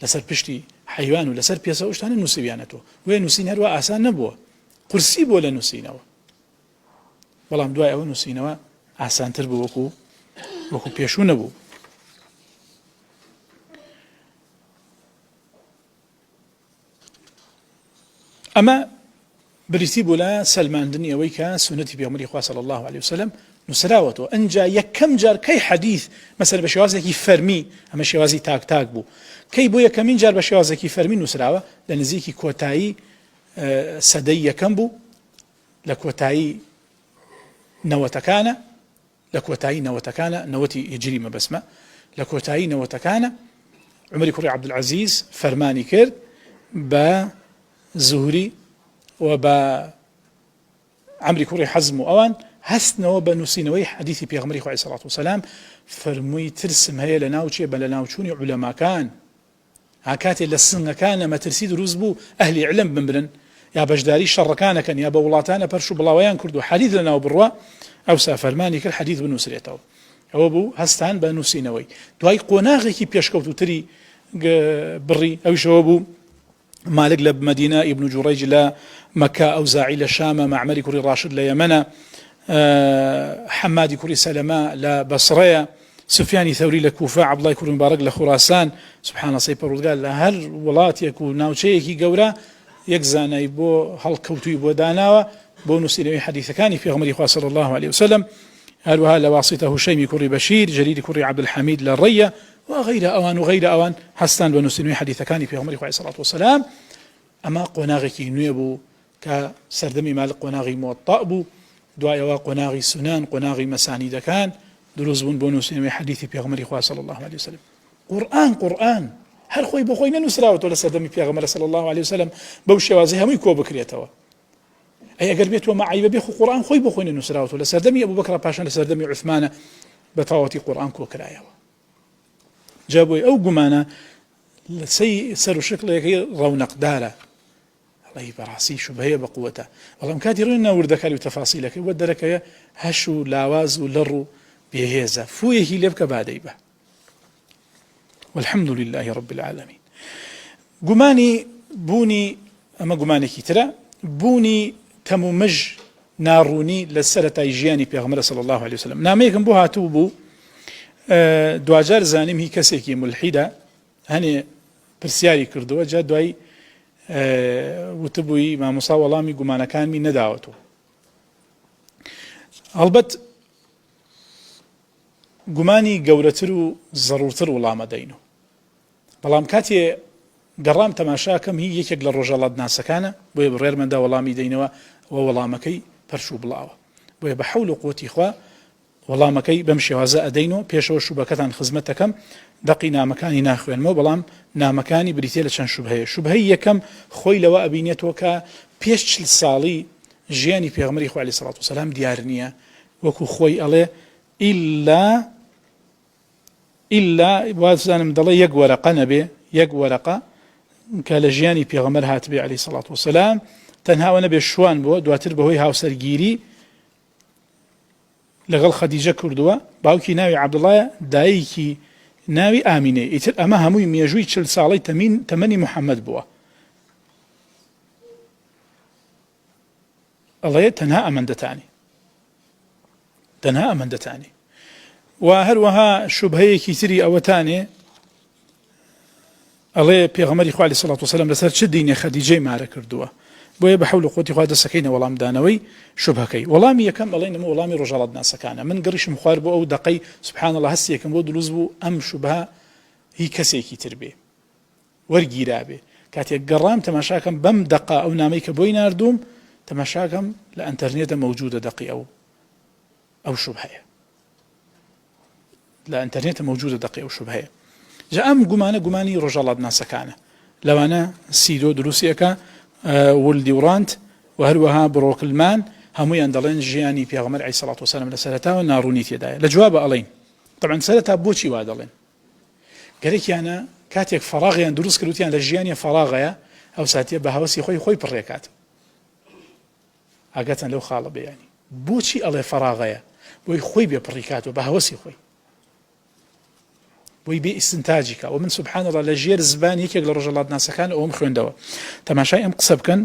A: لسر بشتي حيوان ولا سر بيسا وشتان نسيبيانته وين نسين هروا آسان نبو قرسيب ولا نسينوا والله مدواي أو نسينوا آسان تربو وكو بيشو نبو أما بريتيب ولا سلمان دنيا ويكا سنتي بيغمري خواه صلى الله عليه وسلم نسراوته أنجا يكم جار كي حديث مثلا بشوازي كي فرمي أما شوازي تاك بو كي بو يكمين جار بشوازي كي فرمي نسراوه لنزيكي كوتاي سدي يكم بو لكوتاي نوتكانا لكوتاي نوتكانا نوتي يجري ما بسمة لكوتاي نوتكانا عمري كوري عبد العزيز فرماني كرد زهري وبا عمري كوري حزم أوان هسنا وبنسينوي حديثي بيغمري عليه الصلاة والسلام فرمي ترسم هي لناوشي بلناوشوني علماء كان هكاتي للسنة كان ما ترسيد رزبو أهل علم بمبرن يا بجداري شر كان يا بولاتانا برشو بلاويان كردو حديث لنا وبروا أو سافرماني كل حديث بنسريته أو بو هستان بنسينوي دواي قناغي كي بيشكوتو تري بري أو شوابو مالك لمدينة ابن جريج لا مكة أوزاعي لشام معمري كوري راشد ليمنى حمادي كوري سلماء لبصرية سفياني ثوري لكوفة عبد الله كوري مبارك لخراسان سبحان الله سيبرود قال هل ولات يكون ناوشيكي قورا يكزانا يبو هل كوتو يبو داناوة بونس إلي حديث كان في غمري خواه صلى الله عليه وسلم هل وهذا واسطة هشيم كوري بشير جريد كوري عبد الحميد للرية وغير أوان حستان بنوسينوي حديث كان في عمره عليه الصلاة والسلام أما قناغي كي نيبو كسردمي مال قناغي موطأ بو دعاء قناغي سنان قناغي مسانيد كان دروزبون بنوسينوي حديث في عمره صلى الله عليه وسلم قرآن هل خوي بخوينا نسراوت ولا سردمي في عمره صلى الله عليه وسلم بوشي وازيها ميكو بكريتوا أي أقربيت وما عيب بيخو قرآن خوي بخوينا نسراوت ولا سردمي أبو بكر باشان سردمي عثمان بطاوتي قرآن كو كرايوا جابوا أو جمانا سر شكله رونق دارة الله براسي شبهية بقوته والله مكادرين وردك على تفاصيلك ودرك هشو لاواز ولرو بهذا فويه لبك بعديبه والحمد لله رب العالمين. جماني بوني أما جماني كترة بوني تمومج ناروني للسرة يجياني بيغمر صلى الله عليه وسلم ناميكم بوها توبو دواجار زانم هي كسيكي ملحدة هني برسياري كردوة جا دواي وتبوي ما مصاولامي قمانا كان من نداوته البت قماني قولترو ضرورتر ولا مدينه بلام كاتي قرام تماشاكم هي يكيق للرجالات ناسكانا بوي برير من دا ولامي دينوا وولامكي برشو بلاوة بوي بحول قوتي إخوة وەڵامەکەی بەم شێوازە ئەدەینەوە پێشەوە شوبەکەتان خزمەت دەکەم دەقی نامەکانی ناخوێنمەوە بەڵام نامەکانی بریتێ لە چەند شوبهەیە شوبهەی یەکەم خۆی لەوە ئەبینێتەوە کە پێش 40 ساڵی ژیانی پێغەمبەری خوا عەلەیهی سەڵات وسەلام دیار نییە وەکو خۆی ئەڵێ ئیلا وازانم دەڵێ یەک وەرەقە نەبێ یەک وەرەقە کە لە ژیانی پێغەمبەر هاتبێ عەلەیهی سەڵات وسەلام تەنها نەبێ شوان بووە دواتر بەهۆی هاوسەرگیری لەگەڵ خەدیجە کردووە باوکی ناوی عەبدوڵایە دایکی ناوی ئامینەیە ئیتر ئەمە هەمووی مێژووی 40 ساڵەی تەمەنی محەممەد بووە ئەڵێ تەنها ئەمەندەتانی و هەروەها شوبهەیەکی تری ئەوەتانێ ئەڵێ پێغەمبەری خوا عەلەیهی سەڵات وسەلام لەسەر چ دینێ خەدیجەی مارە کردووە بۆیە بە حەول و قووەتی خوا دەسەکەینە وەڵام دانەوەی شوبهەکەی وەڵامی یەکەم ئەڵێن ئەمە وەڵامی ڕۆژهەڵات ناسەکانە من گەڕیشم خوارد بۆ ئەو دەقەی سوبحان الله هەستێکم بۆ دروست بوو ئەم شوبهە هی کەسێکی تر بێ وەرگیرا بێ کاتێک گەڕام تەماشاکەم بەم دەقا ئەو نامەی کە بۆی ناردووم تەماشاکەم لە ئەنتەرنێتە مەوجودە دەقی ئەو شوبهەیە لە ئەنتەرنێتە مەوجودە دەقی ئەو شوبهەیە جا ئەم گومانی ڕۆژهەڵات ناسەکانە لەوانە سیرۆ دروستیەکە ولدیوڕانت و هەروەها بڕۆکلمان هەمویان دەڵێن ژیانی پێغەمبەر عەلەیهی سەڵات وسەلام لە سەرەتاوە ناڕوونی تێدایە لە جوابە ئەڵێن طبعا سەرەتا بۆچی وا دەڵێن گەرەکیانە کاتێک فەراغیان دروست کردوتیان لە ژیانی فەراغەیە ئەو ساتیە بە هەوەسی خۆی پڕێکات ئاگاتان لەو خاڵە بەیانی بۆچی ئەڵێ فەراغەیە بۆی خۆی بێ پڕیکاتەوە بە هەوەسی خۆی بۆی بێ ئیستنتاجی کە و من سبحان الله لە ژێر زبان یەکێک لە ڕۆژهەڵات ناسەکان ئەوم خوێندەوە تەماشای ئەم قسە بکەن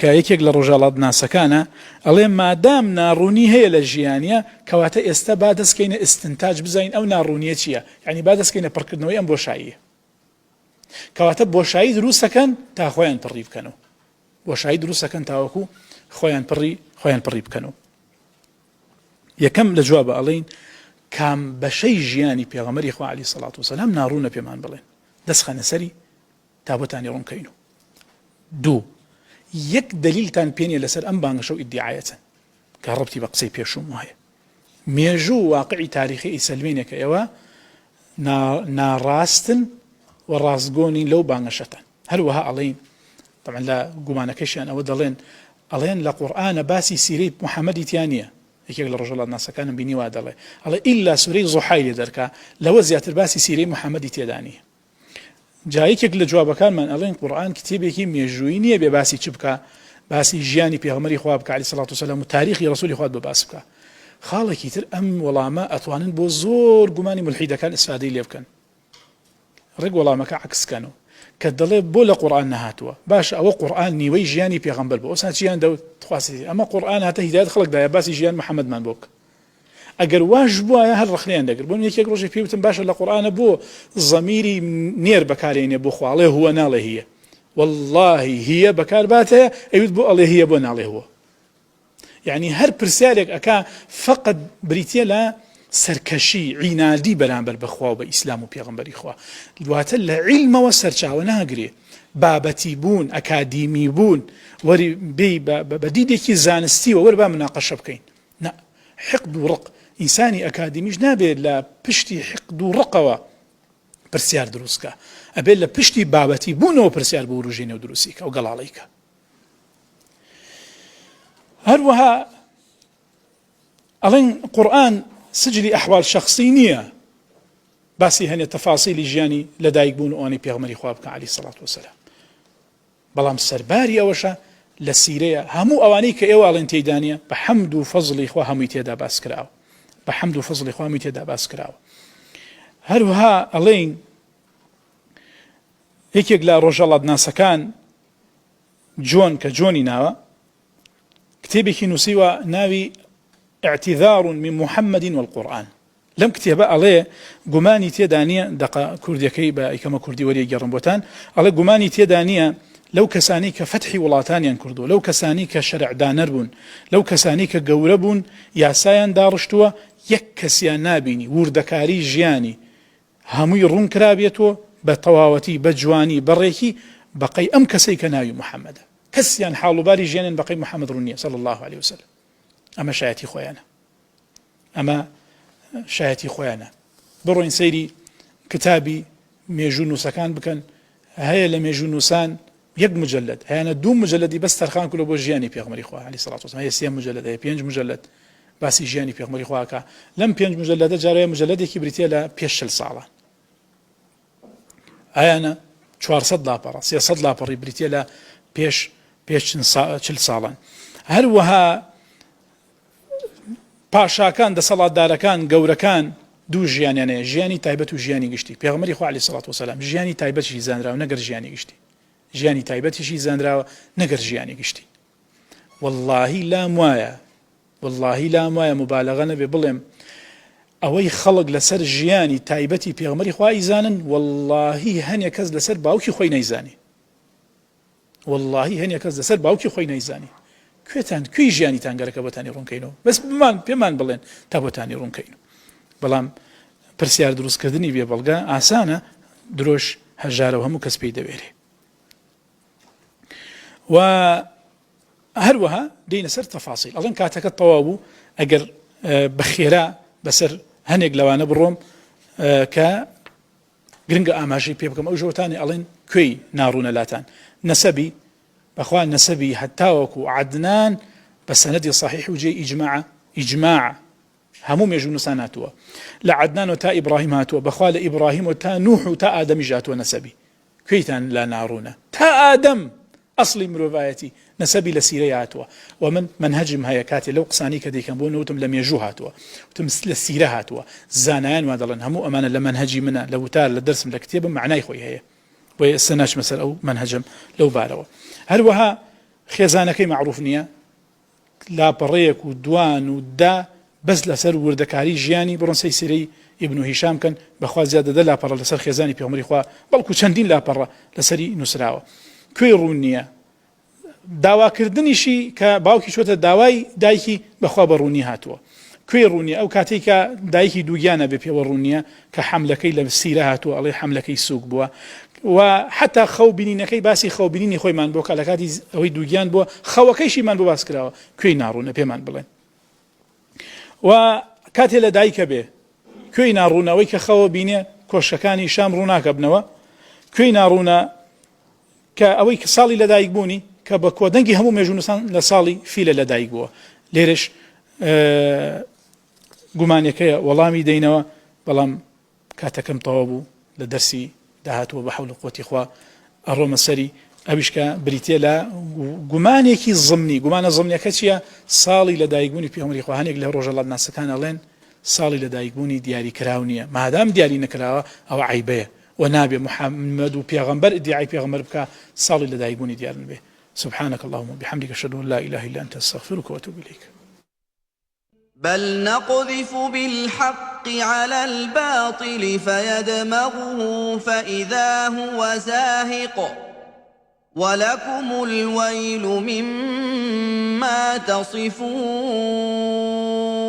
A: کە یەکێک لە ڕۆژهەڵات ناسەکانە ئەڵێ مادام ناڕوونی هەیە لە ژیانیە کەواتە ئێستا با دەستکەینە ئیستنتاج بزین ئەو ناڕوونیە چییە یعنی با دەستکەینە پڕکردنەوەی ئەم بۆشاییە کەواتە بۆشایی دروستەکەن تا خۆیان پڕی بکەنەوە بۆشایی دروستەکەن تاوەکو خۆیان پڕی بکەنەوە یەکەم لە جوابە ئەڵێن کام بەشەی ژیانی پێغەمبەری خوا عەلەیهی سەڵات وسەلام ناڕوونە پێمان بڵێن دەستخەنە سەری تا بۆتانی ڕوونکەین دوو یەک دلیلتان پێنیە لەسەر ئەم بانگەشە و ئیدعایەتە کە ڕەبتی بە قسەی پێشوم وایە مێژوو واقعی تاریخی ئیسلمینە کە ئێوە ناڕاستن و ڕاستگۆنین لەو بانگەشەتان هەروەها ئەڵێن طبعا لە گومانەکەشیان ئەوە ئەڵێن لە قورئانە باسی سیرەی محەممەدی تیان نییە یەکێک لە ڕۆژهەڵات ناسەکانم بینی وا دەڵێ ئەڵێ ئیلا سورەی زوحای لێ دەرکا لەوە زیاتر باسی سیرەی محەممەدی تێدا نییە جا یەکێک لە جوابەکانمان ئەڵێن قورئان کتێبێکی مێژووی نییە بێ باسی چ بکە باسی ژیانی پێغەمبەری خوا بکە عەلەیهی سەڵات وسەلام و تاریخی ڕەسوولی خوا بە باس بکە خاڵێکی تر ئەم وەڵامە ئەتوانن بۆ زۆر گومانی مولحیدەکان ئیسفادەی لێ بکەن ڕێک وەڵامەکە عەکسکەنەوە کە دەڵێ بۆ لە قورئان نەهاتووە باش ئەوە قورئان نیوەی ژیانی پێغەمبەر بوو ئەوسا چیان دەخواسی ئەمە قورئان هاتە هیدایەت خەڵکدایە باسی ژیان محەممەدمان بۆ بکە ئەگەر واش بووایە هەر ڕخنیان دەگرت بۆ یەکێک ڕۆژێ پێوتم باشە لە قورئانە بۆ زەمیری نێر بەکارێنێ بۆ خوا ئەڵێ هووە ناڵێ هیە واللهی هیە بەکار باتەیە ئەویت بۆ ئەڵێ هیە بۆ ناڵێ هووە یعنی هەر پرسیارێک ئەکا فقط بریتە لە سەرکەشی عینادی بەرامبەر بەخوا و بە ئیسلام و پێغەمبەری خوا دواتە لە عیلمەوە سەرچاوە ناگرێ بابەتی بوون ئەکادیمی بوون وەری بێ بە دیدێکی زانستیوە وەرە با مناقەشە بکەین نا حقد و ڕق ئینسانی ئەکادیمیش نابێت لە پشتی حقد و ڕقەوە پرسیار دروستکە ئەبێت لە پشتی بابەتی بوونەوە پرسیار بۆ ڕژێنێ و دروستیکە و گەڵاڵیکە هەروەها ئەڵێن قورئان سجلی ئەحوال شخصی نییە باسی هەنێ تەفاسیلی ژیانی لە دایک بوون و ئەوانەی پێغەمبەری خوا بکە عەلەیهی سەڵات وسەلام بەڵام سەرباری ئەوەشە لە سیرەیە هەموو ئەوانەی کە ئێوە ئەڵێن تێیدا نییە بە حەمد و فەزڵی خوا هەمووی تێدا باس کراوە بە حەمد و فەزڵی خوا هەمووی تێدا باس کراوە هەروەها ئەڵێن یەکێک لە ڕۆژهەڵات ناسەکان جۆن کە جۆنی ناوە کتێبێکی نووسیوە ناوی اعتذار من محمد والقرآن لەم کتێبە ئەڵێ گومانی تێدا نییە دەقا کوردیەکەی بە ئیکەمە کوردی وەریەگەڕم بۆتان ئەڵێ گومانی تێدا نییە لەو کەسانی کە فەتحی وڵاتانیان کردووە لەو کەسانی کە شەرعدانەر بوون لەو کەسانی کە گەورە بوون یاسایان داڕشتووە یەک کەسیان نابینی وردەکاری ژیانی هەمووی ڕوون کرابێتەوە بە تەواوەتی بە جوانی بەڕێکی بەقەی ئەم کەسەی کە ناوی محەممەدە کەسیان حاڵوباری ژیانیان بەقەی محەممەد ڕوون نییە صلی الله عليه وسلم ئەمە شایەتی خۆیانە، ئەمە شایەتی خۆیانە. بڕۆین سەیری کتابی مێژوو نووسەکان بکەن، هەیە لە مێژوو نووسان یەک مجلد هەیەنە 2 مجلدی بەس تەرخان کولە بۆ ژیانی پێغمبەری خوا عەلەیهی سەڵات وەسەلام، هەیە 3 مجلد، هەیە 5 مجلد باسی ژیانی پێغمبەری خواکە. لەم 5 مجلدە جارەیە مجلدێکی بریتە لە پێش 40 ساڵە، ئایانە 400 لاپەڕە 300 لاپەڕی بریتە لە پێش 40 ساڵان. هەروەها پاشاکان دەسەڵاتدارەکان گەورەکان دوو ژیانیانەیە، ژیانی تایبەت و ژیانی گشتی. پێغمبەری خوا عەلەیهی سەڵات وەسەلام ژیانی تایبەتیشی زانراوە نەگەر ژیانی گشتی، ژیانی تایبەتیشی زانراوە نەگەر ژیانی گشتی. واللهی لام وایە مبالغە نەبێ بڵێم ئەوەی خەڵک لەسەر ژیانی تایبەتی پێغمبەری خوا ئیزانن، واللهی هەنێک کەس لەسەر باوکی خۆی نەیزانی، واللهی هەنێک کەس لەسەر باوکی خۆی نەیزانی. کوێی ژیانیتان گەرەکە بۆتانی ڕوونکەینەوە، بەس پێمان بڵێن تا بۆتانی ڕوونکەین. بەڵام پرسیار دروستکردنی بێ بەڵگە ئاسانە، درۆژ هەژارە و هەموو کەس پێی دەوێرێ. و هەروەها دێنە سەر تەفاسیل، ئەڵێن کاتەکە تەواو بوو، ئەگەر بەخێرا بەسەر هەنێک لەوانە بڕۆم کە گرنگە ئاماژەی پێ بکەم، ئەو ژۆتانی ئەڵێن کوێی ناڕوونە لاتان نەسەبی بەخوا نەسەبی هەتاوەکو عەدنان بە سەنەدی صحیح و جێ ئیجماع هەموو مێژوو نووسان هاتووە، لە عەدنان و تا ئیبراهیم هاتووە، بەخوا لە ئیبراهیم و تا نوح و تا ئادەمیش هاتووە نەسەبی. کوێیتان لا ناڕوونە؟ تا ئادەم ئەسڵی مرۆڤایەتی نەسەبی لە سیرەی هاتووە. و من منهجم هەیە کاتێ لەو قسانی کە دەیکەم بۆ نەوتم لە مێژوو هاتووە، وتم لە سیرە هاتووە، زانایان وا دەڵێن هەموو ئەمانە لە منهجی منە، لە وتار لە دەرسم لە کتێبم معنای خۆی هەیە، بۆیە ئێستا ناچمە سەر ئەو منهجم لەو بارەوە. هەروەها خێزانەکەی معروف نییە، لاپەڕەیەک و دوان و دا بەس لەسەر وردەکاری ژیانی بڕۆن سەیری ئیبن هیشام کەن، بەخوا زیادە دە لاپەڕە لەسەر خێزانی پێغمبەری خوا، بەڵکو چەندین لاپەڕە لەسەری نووسراوە. کوێی ڕوون نییە، داواکردنیشی کە باوکی چۆتە داوای دایکی بەخوا بە ڕوونی هاتووە. کوێی ڕوونی ئەو کاتێک کە دایکی دووگیانە بێ پێوە ڕوونیە کە حەملەکەی لە سیرە هاتووە، ئەڵێ حەملەکەی سووک بووە، و حتا خەو بینینەکەی باسی خەو بینینی خۆیمان بۆ کە لە کاتی ئەوەی دووگیان بووە خەوەکەیشیمان بۆ باس کراوە. کوێی ناڕوونە پێمان بڵێن. و کاتێ لە دایکە بێ کوێی ناڕوونەوەی کە خەوە بینێ کۆشەکانی شام ڕووناکە بنەوە، کوێی ناڕوونە کە ئەوەی کە ساڵی لە دایک بوونی کە بە کۆدەنگی هەموو مێژوونوسان لە ساڵی فیلە لە دایک بووە. لێرش گومانیەکەیە وەڵامی دەینەوە، بەڵام کاتەکەم تەواو بوو لە دەرسی داهاتوە بە حەول و قووەتی خوا ئەڕۆمە سەری ئەویش کە بریتێ لە گومانێکی زمنی. گومانە زمنیەکە چییە؟ ساڵی لە دایکبوونی پێغمبەری خوا. هەنێک لە ڕۆژهەڵات ناسەکان ئەڵێن ساڵی لە دایکبوونی دیاری کراو نییە، مادام دیاری نەکراوە ئەوە عیبەیە و نابێ محەممەد و پێغمبەر ئیدعای پێغمبەر بکە ساڵی لە دایکبوونی دیار نبێ. سبحانك اللهم وبحمدك أشهد أن لا إله إلا أنت أستغفرك وأتوب إليك.
B: بل نقذف بالحق على الباطل فيدمغه فإذا هو زاهق ولكم الويل مما تصفون.